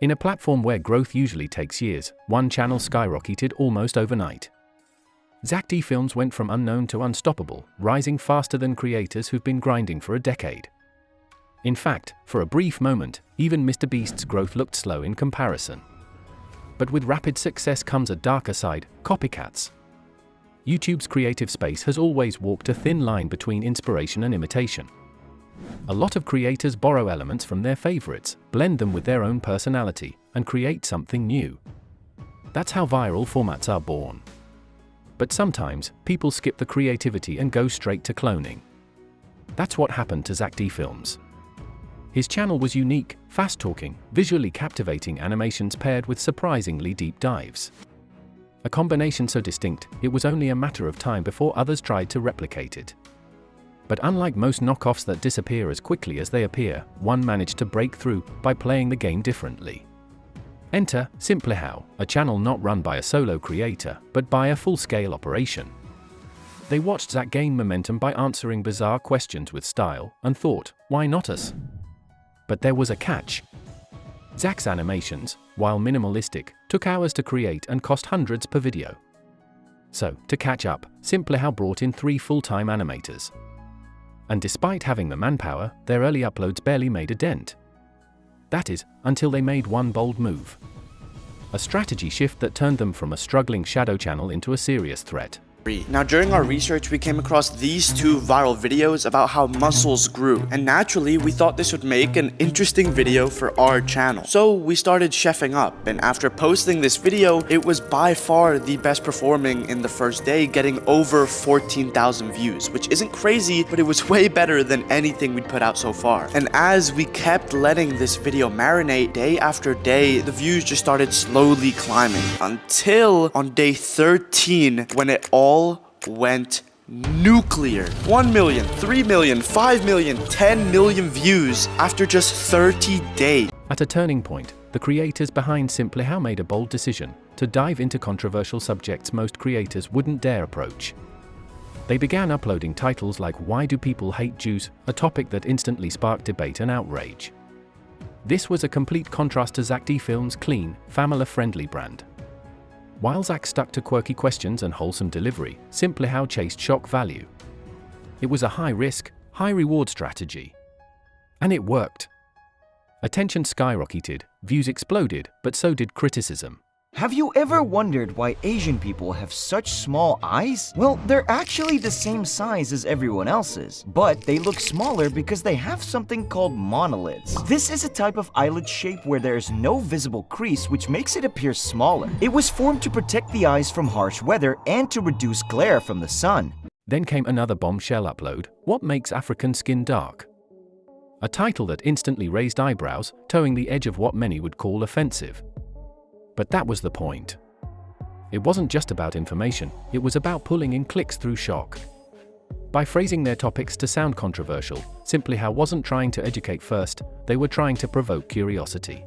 In a platform where growth usually takes years, one channel skyrocketed almost overnight. Zack Films went from unknown to unstoppable, rising faster than creators who've been grinding for a decade. In fact, for a brief moment, even MrBeast's growth looked slow in comparison. But with rapid success comes a darker side: copycats. YouTube's creative space has always walked a thin line between inspiration and imitation. A lot of creators borrow elements from their favorites, blend them with their own personality, and create something new. That's how viral formats are born. But sometimes, people skip the creativity and go straight to cloning. That's what happened to Zack Films. His channel was unique, fast-talking, visually captivating animations paired with surprisingly deep dives. A combination so distinct, it was only a matter of time before others tried to replicate it. But unlike most knockoffs that disappear as quickly as they appear, one managed to break through by playing the game differently. Enter Simplehow, a channel not run by a solo creator, but by a full-scale operation. They watched Zack gain momentum by answering bizarre questions with style, and thought, why not us? But there was a catch. Zack's animations, while minimalistic, took hours to create and cost hundreds per video. So, to catch up, Simplehow brought in 3 full-time animators. And despite having the manpower, their early uploads barely made a dent. That is, until they made one bold move. A strategy shift that turned them from a struggling shadow channel into a serious threat. Now, during our research, we came across these 2 viral videos about how muscles grew, and naturally, we thought this would make an interesting video for our channel. So we started chefing up, and after posting this video, it was by far the best performing in the first day, getting over 14,000 views, which isn't crazy, but it was way better than anything we'd put out so far. And as we kept letting this video marinate day after day, the views just started slowly climbing, until on day 13, when it all went nuclear. 1 million, 3 million, 5 million, 10 million views after just 30 days. At a turning point, the creators behind Simplehow made a bold decision to dive into controversial subjects most creators wouldn't dare approach. They began uploading titles like "Why Do People Hate Jews?", a topic that instantly sparked debate and outrage. This was a complete contrast to Zack Films' clean, family-friendly brand. While Zack stuck to quirky questions and wholesome delivery, Simplehow chased shock value. It was a high-risk, high-reward strategy. And it worked. Attention skyrocketed, views exploded, but so did criticism. Have you ever wondered why Asian people have such small eyes? Well, they're actually the same size as everyone else's, but they look smaller because they have something called monolids. This is a type of eyelid shape where there is no visible crease, which makes it appear smaller. It was formed to protect the eyes from harsh weather and to reduce glare from the sun. Then came another bombshell upload: "What makes African skin dark?" A title that instantly raised eyebrows, towing the edge of what many would call offensive. But that was the point. It wasn't just about information, it was about pulling in clicks through shock. By phrasing their topics to sound controversial, Simplehow wasn't trying to educate first, they were trying to provoke curiosity.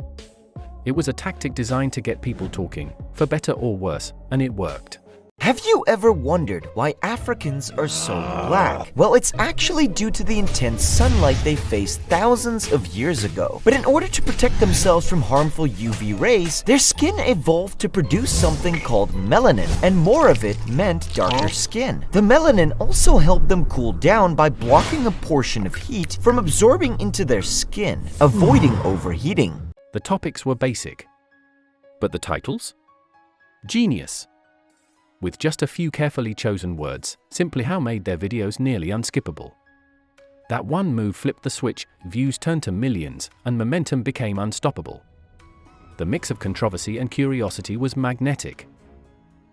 It was a tactic designed to get people talking, for better or worse, and it worked. Have you ever wondered why Africans are so black? Well, it's actually due to the intense sunlight they faced thousands of years ago. But in order to protect themselves from harmful UV rays, their skin evolved to produce something called melanin, and more of it meant darker skin. The melanin also helped them cool down by blocking a portion of heat from absorbing into their skin, avoiding overheating. The topics were basic. But the titles? Genius. With just a few carefully chosen words, Simplehow made their videos nearly unskippable. That one move flipped the switch, views turned to millions, and momentum became unstoppable. The mix of controversy and curiosity was magnetic.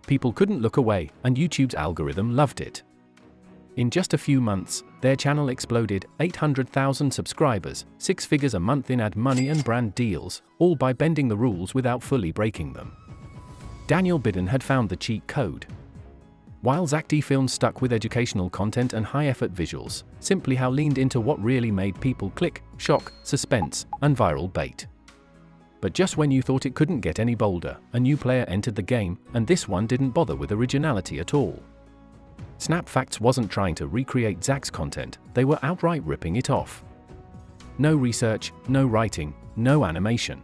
People couldn't look away, and YouTube's algorithm loved it. In just a few months, their channel exploded: 800,000 subscribers, 6 figures a month in ad money and brand deals, all by bending the rules without fully breaking them. Daniel Bidden had found the cheat code. While Zack Films stuck with educational content and high-effort visuals, Simplehow leaned into what really made people click: shock, suspense, and viral bait. But just when you thought it couldn't get any bolder, a new player entered the game, and this one didn't bother with originality at all. Snapfacts wasn't trying to recreate Zack's content, they were outright ripping it off. No research, no writing, no animation.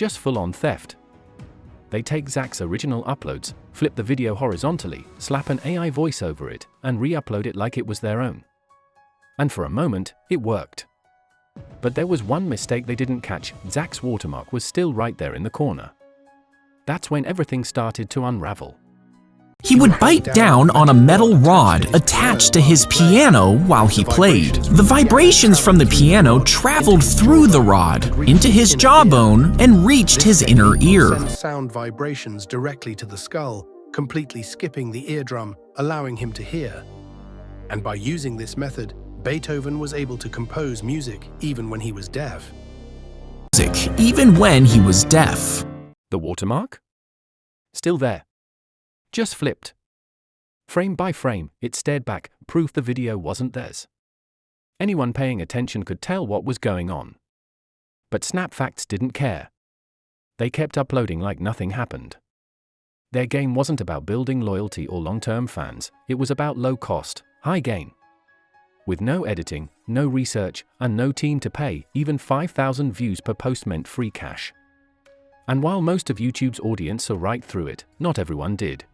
just full-on theft. They take Zack's original uploads, flip the video horizontally, slap an AI voice over it, and re-upload it like it was their own. And for a moment, it worked. But there was one mistake they didn't catch: Zack's watermark was still right there in the corner. That's when everything started to unravel. He would bite down on a metal rod attached to his piano while he played. The vibrations from the piano traveled through the rod into his jawbone and reached his inner ear. Sent sound vibrations directly to the skull, completely skipping the eardrum, allowing him to hear. And by using this method, Beethoven was able to compose music even when he was deaf. Even when he was deaf. The watermark? Still there. Just flipped. Frame by frame, it stared back, proof the video wasn't theirs. Anyone paying attention could tell what was going on. But SnapFacts didn't care. They kept uploading like nothing happened. Their game wasn't about building loyalty or long-term fans, it was about low cost, high gain. With no editing, no research, and no team to pay, even 5,000 views per post meant free cash. And while most of YouTube's audience saw right through it, not everyone did.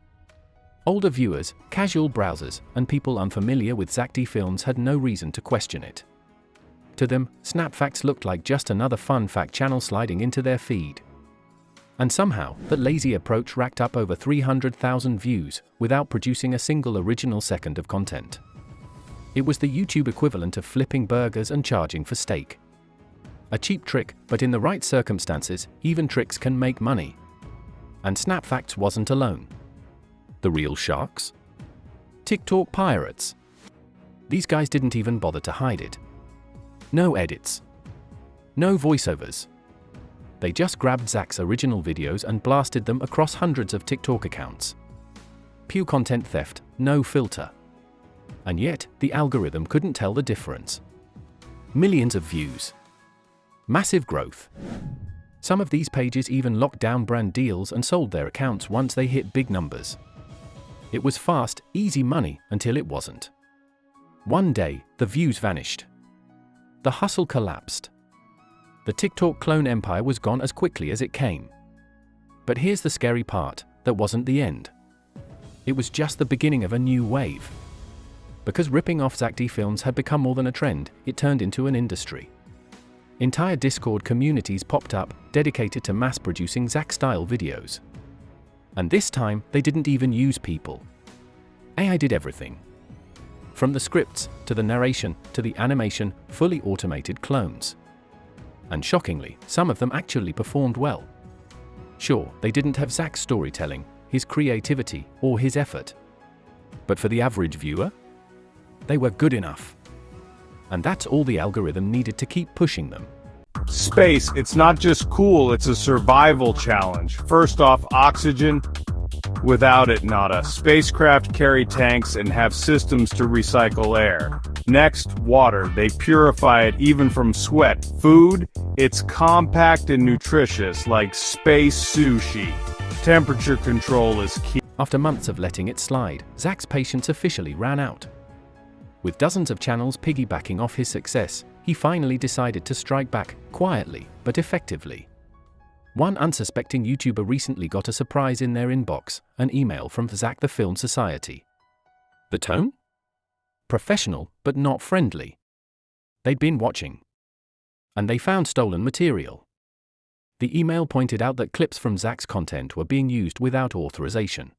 Older viewers, casual browsers, and people unfamiliar with Zack films had no reason to question it. To them, SnapFacts looked like just another fun fact channel sliding into their feed. And somehow, that lazy approach racked up over 300,000 views, without producing a single original second of content. It was the YouTube equivalent of flipping burgers and charging for steak. A cheap trick, but in the right circumstances, even tricks can make money. And SnapFacts wasn't alone. The real sharks? TikTok pirates. These guys didn't even bother to hide it. No edits. No voiceovers. They just grabbed Zack's original videos and blasted them across hundreds of TikTok accounts. Pure content theft, no filter. And yet, the algorithm couldn't tell the difference. Millions of views. Massive growth. Some of these pages even locked down brand deals and sold their accounts once they hit big numbers. It was fast, easy money until it wasn't. One day, the views vanished. The hustle collapsed. The TikTok clone empire was gone as quickly as it came. But here's the scary part: that wasn't the end. It was just the beginning of a new wave. Because ripping off Zack films had become more than a trend, it turned into an industry. Entire Discord communities popped up, dedicated to mass-producing Zack-style videos. And this time, they didn't even use people. AI did everything. From the scripts, to the narration, to the animation, fully automated clones. And shockingly, some of them actually performed well. Sure, they didn't have Zack's storytelling, his creativity, or his effort. But for the average viewer, they were good enough. And that's all the algorithm needed to keep pushing them. Space, it's not just cool, it's a survival challenge. First off, oxygen. Without it, nada. Spacecraft carry tanks and have systems to recycle air. Next, water. They purify it even from sweat. Food, it's compact and nutritious, like space sushi. Temperature control is key. After months of letting it slide, Zack's patience officially ran out. With dozens of channels piggybacking off his success, he finally decided to strike back, quietly, but effectively. One unsuspecting YouTuber recently got a surprise in their inbox, an email from Zack the Film Society. The tone? Professional, but not friendly. They'd been watching. And they found stolen material. The email pointed out that clips from Zack's content were being used without authorization.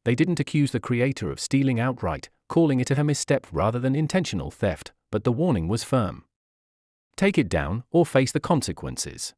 They didn't accuse the creator of stealing outright, calling it a misstep rather than intentional theft, but the warning was firm. Take it down or face the consequences.